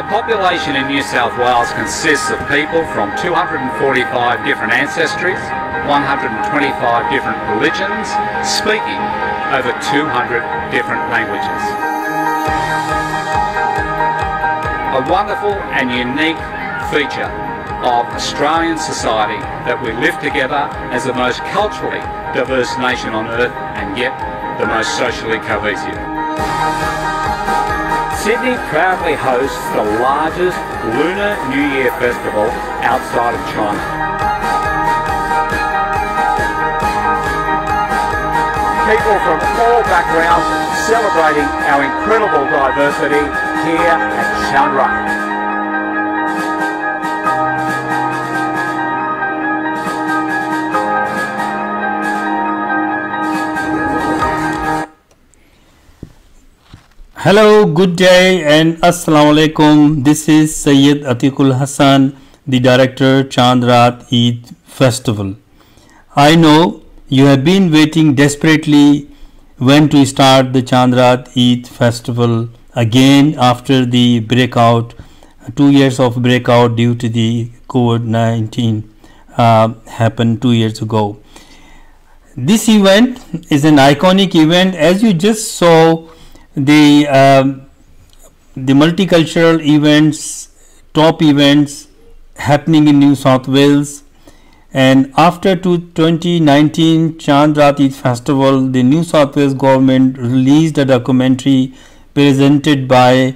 population in New South Wales consists of people from 245 different ancestries, 125 different religions, speaking over 200 different languages. A wonderful and unique feature of Australian society that we live together as the most culturally diverse nation on earth and yet the most socially cohesive. Sydney proudly hosts the largest Lunar New Year festival outside of China. People from all backgrounds celebrating our incredible diversity here at Chand Raat. Hello, good day and Assalamu alaikum. This is Syed Atiq Hassan, the director, Chand Raat Eid Festival. I know you have been waiting desperately when to start the Chand Raat Eid Festival again after the breakout, 2 years of breakout due to the COVID-19 happened 2 years ago. This event is an iconic event. As you just saw, the multicultural events, top events happening in New South Wales, and after 2019 Chand Raat Eid Festival, the New South Wales government released a documentary presented by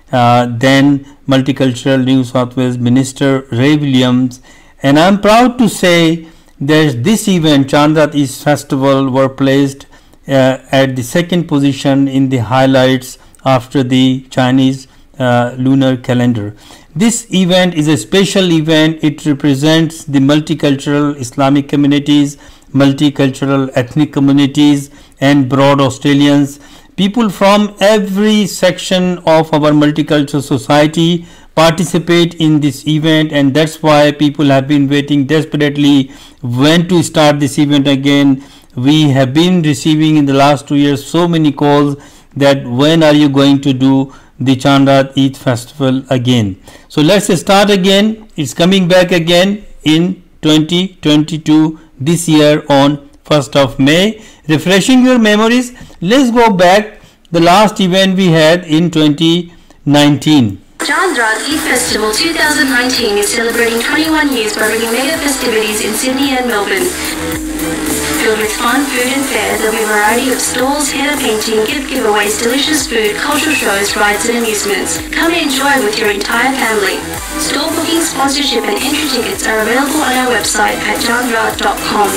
then multicultural New South Wales Minister Ray Williams, and I'm proud to say that this event, Chand Raat Eid Festival, were placed at the second position in the highlights after the Chinese lunar calendar. This event is a special event. It represents the multicultural Islamic communities, multicultural ethnic communities, and broad Australians. People from every section of our multicultural society participate in this event, and that's why people have been waiting desperately when to start this event again. We have been receiving in the last 2 years so many calls that when are you going to do the Chand Raat Eid Festival again. So let's start again. It's coming back again in 2022 this year on 1st of May. Refreshing your memories, let's go back the last event we had in 2019. Chand Raat Eid Festival 2019 is celebrating 21 years by bringing mega festivities in Sydney and Melbourne. Filled with fun, food and fare, there'll be a variety of stalls, henna painting, gift giveaways, delicious food, cultural shows, rides and amusements. Come and enjoy with your entire family. Store booking, sponsorship and entry tickets are available on our website at chandraat.com.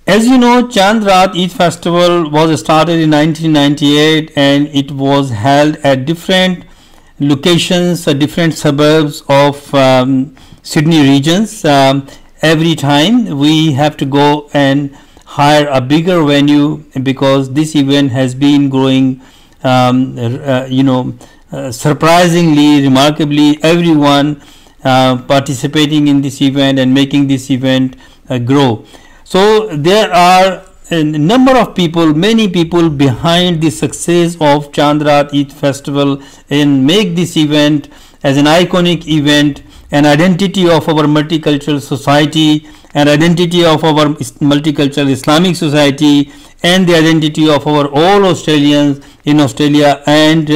As you know, Chand Raat Eid Festival was started in 1998 and it was held at different locations, different suburbs of Sydney regions. Every time we have to go and hire a bigger venue because this event has been growing, surprisingly, remarkably, everyone participating in this event and making this event grow. So there are a number of people, many people behind the success of Chand Raat Eid Festival and make this event as an iconic event, an identity of our multicultural society, an identity of our multicultural Islamic society, and the identity of our all Australians in Australia. And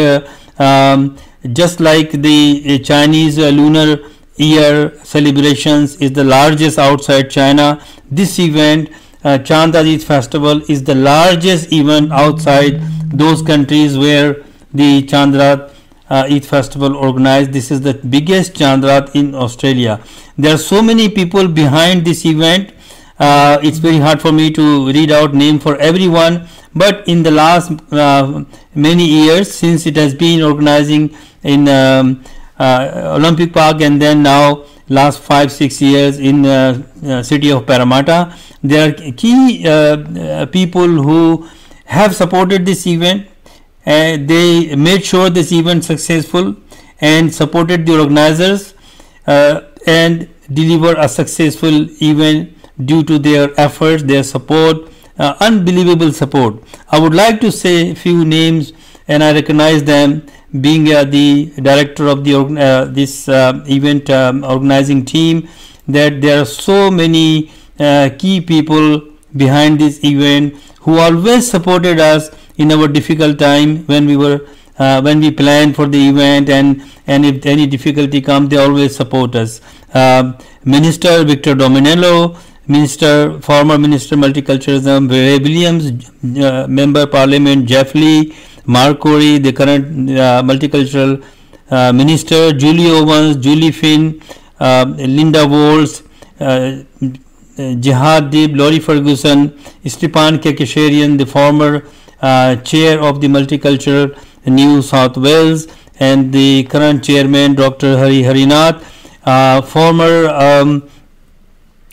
just like the Chinese lunar year celebrations is the largest outside China, this event, Chand Raat Eid Festival, is the largest event outside those countries where the Chand Raat Eid Festival organized. This is the biggest Chand Raat in Australia. There are so many people behind this event. It's very hard for me to read out name for everyone, but in the last many years since it has been organizing in Olympic Park, and then now last 5-6 years in city of Parramatta, there are key people who have supported this event. They made sure this event successful and supported the organizers and deliver a successful event due to their efforts, their support, unbelievable support. I would like to say a few names and I recognize them. being the director of the this event organizing team, that there are so many key people behind this event who always supported us in our difficult time when we planned for the event, and if any difficulty comes, they always support us. Minister Victor Dominello, former Minister Multiculturalism, Ray Williams, Member Parliament Jeff Lee, Mark Corey, the current Multicultural Minister, Julie Owens, Julie Finn, Linda Waltz, Jihad Dib, Laurie Ferguson, Stepan Kekesharian, the former chair of the Multicultural New South Wales, and the current chairman Dr. Hari Harinath, former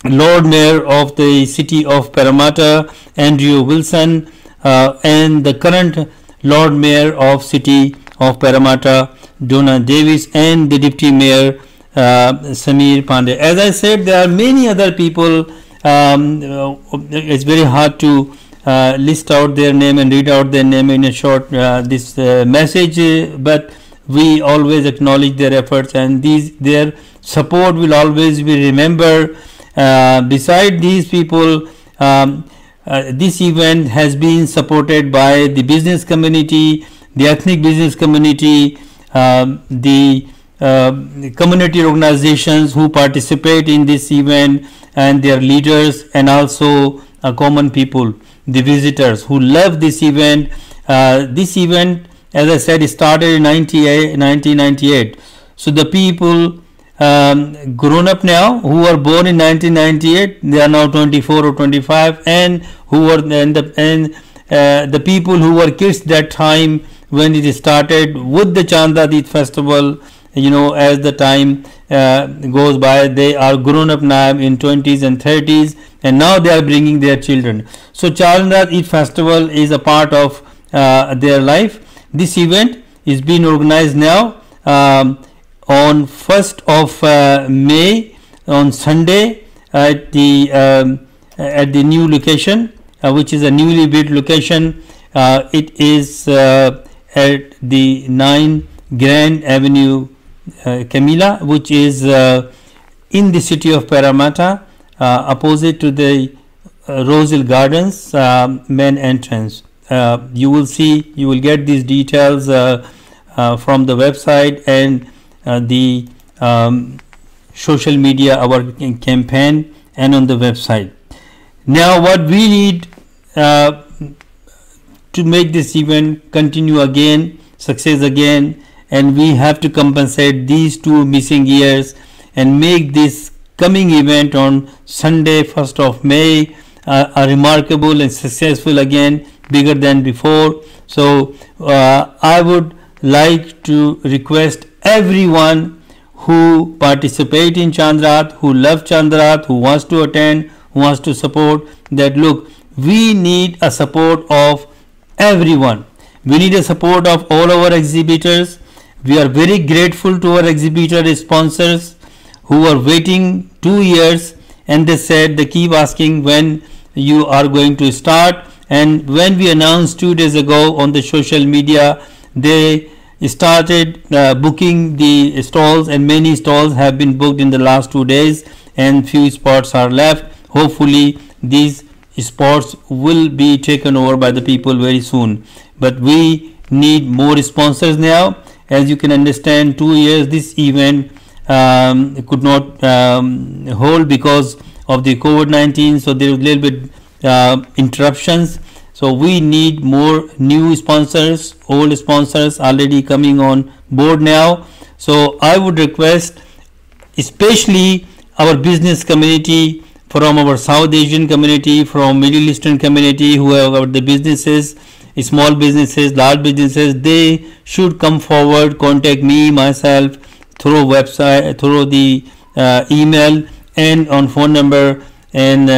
Lord Mayor of the city of Parramatta Andrew Wilson, and the current Lord Mayor of city of Parramatta Donna Davis, and the Deputy Mayor Samir Pandey. As I said, there are many other people. It's very hard to list out their name and read out their name in a short this message, but we always acknowledge their efforts, and their support will always be remembered. Beside these people, this event has been supported by the business community, the ethnic business community, the community organizations who participate in this event and their leaders, and also common people, the visitors who love this event. This event, as I said, started in 1998. So the people grown up now who were born in 1998, they are now 24 or 25, and the people who were kids that time when it started with the Chand Raat Eid festival, as the time goes by, they are grown up now in 20s and 30s, and now they are bringing their children. So Chand Raat Eid festival is a part of their life. This event is being organized now on 1st of May on Sunday at the new location, which is a newly built location. It is at the 9 Grand Avenue, Camilla, which is in the city of Parramatta, opposite to the Rosehill Gardens main entrance. You will get these details from the website and the social media, our campaign, and on the website. Now what we need to make this event continue again, success again, and we have to compensate these 2 missing years and make this coming event on Sunday 1st of May a remarkable and successful again, bigger than before. So I would like to request everyone who participate in Chand Raat, who love Chand Raat, who wants to attend, who wants to support, that look, we need a support of everyone. We need a support of all our exhibitors. We are very grateful to our exhibitor sponsors who are waiting 2 years, and they said they keep asking when you are going to start. And when we announced 2 days ago on the social media, they started booking the stalls, and many stalls have been booked in the last 2 days, and few spots are left. Hopefully these spots will be taken over by the people very soon, but we need more sponsors now. As you can understand, 2 years this event could not hold because of the COVID-19, so there was a little bit interruptions. So we need more new sponsors, old sponsors already coming on board now. So I would request, especially our business community, from our South Asian community, from Middle Eastern community, who have the businesses, small businesses, large businesses, they should come forward, contact me, myself, through website, through the email and on phone number, and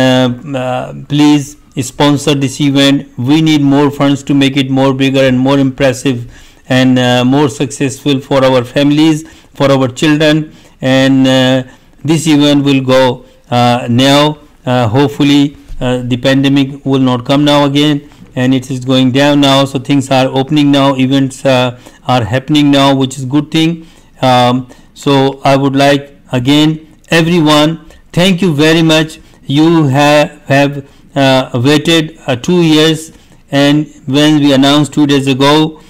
please sponsor this event. We need more funds to make it more bigger and more impressive and more successful for our families, for our children, and this event will go now. Hopefully the pandemic will not come now again, and it is going down now. So things are opening now, events are happening now, which is good thing. So I would like again everyone, thank you very much. You have waited 2 years, and when we announced 2 days ago,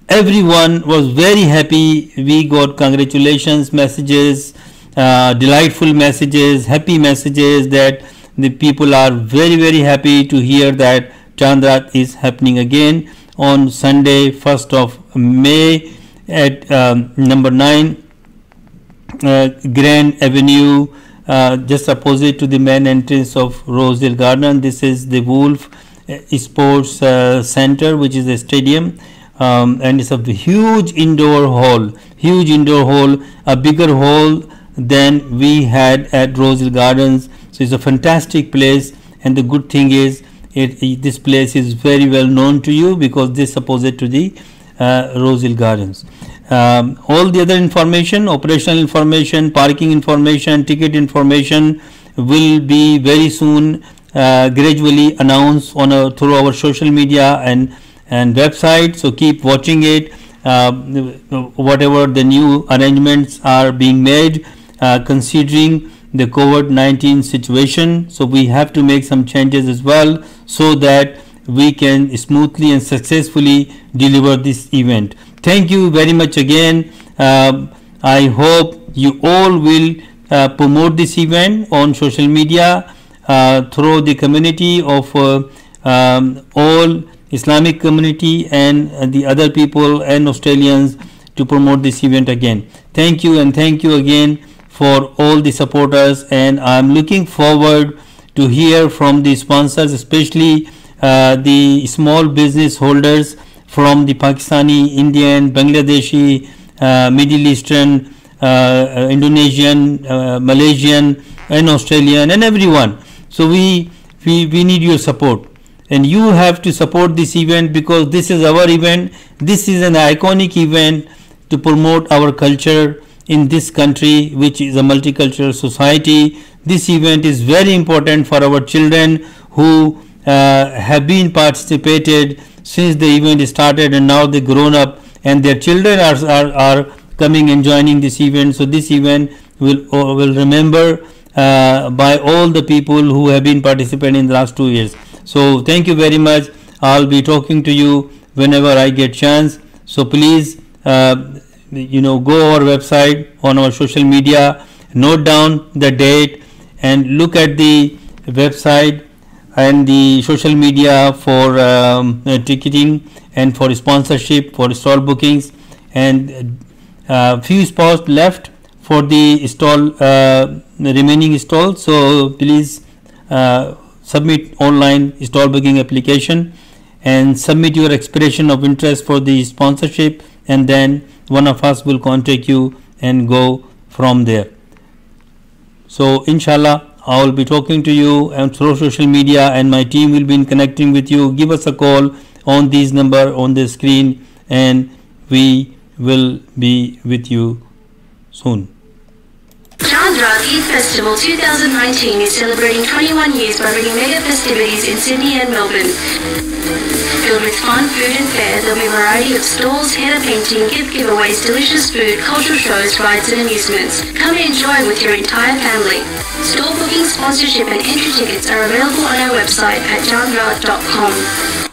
everyone was very happy. We got congratulations messages, delightful messages, happy messages, that the people are very, very happy to hear that Chand Raat is happening again on Sunday 1st of May at number 9 Grand Avenue, just opposite to the main entrance of Rosedale Garden. This is the Wolf Sports Center, which is a stadium, and it's a huge indoor hall, a bigger hall than we had at Rosedale Gardens. So it's a fantastic place, and the good thing is this place is very well known to you because this is opposite to the Rosedale Gardens. All the other information, operational information, parking information, ticket information will be very soon gradually announced on through our social media and website. So keep watching it. Whatever the new arrangements are being made, considering the COVID-19 situation, so we have to make some changes as well, so that we can smoothly and successfully deliver this event. Thank you very much again. I hope you all will promote this event on social media through the community of all Islamic community and the other people and Australians to promote this event again. Thank you, and thank you again for all the supporters, and I'm looking forward to hear from the sponsors, especially the small business holders from the Pakistani, Indian, Bangladeshi, Middle Eastern, Indonesian, Malaysian and Australian and everyone. So we need your support, and you have to support this event because this is our event. This is an iconic event to promote our culture in this country, which is a multicultural society. This event is very important for our children who have been participated since the event started, and now they grown up and their children are coming and joining this event. So this event will remember by all the people who have been participating in the last 2 years. So thank you very much. I'll be talking to you whenever I get chance. So please go our website, on our social media, note down the date and look at the website and the social media for ticketing and for sponsorship, for stall bookings, and few spots left for the stall, remaining stalls. So please submit online stall booking application and submit your expression of interest for the sponsorship, and then one of us will contact you and go from there. So inshallah, I will be talking to you and through social media, and my team will be connecting with you. Give us a call on this number on the screen, and we will be with you soon. Chand Raat Eid Festival 2019 is celebrating 21 years by bringing mega festivities in Sydney and Melbourne. Filled with fun, food and fare, there'll be a variety of stalls, henna painting, giveaways, delicious food, cultural shows, rides and amusements. Come and enjoy with your entire family. Stall booking, sponsorship and entry tickets are available on our website at chandraat.com.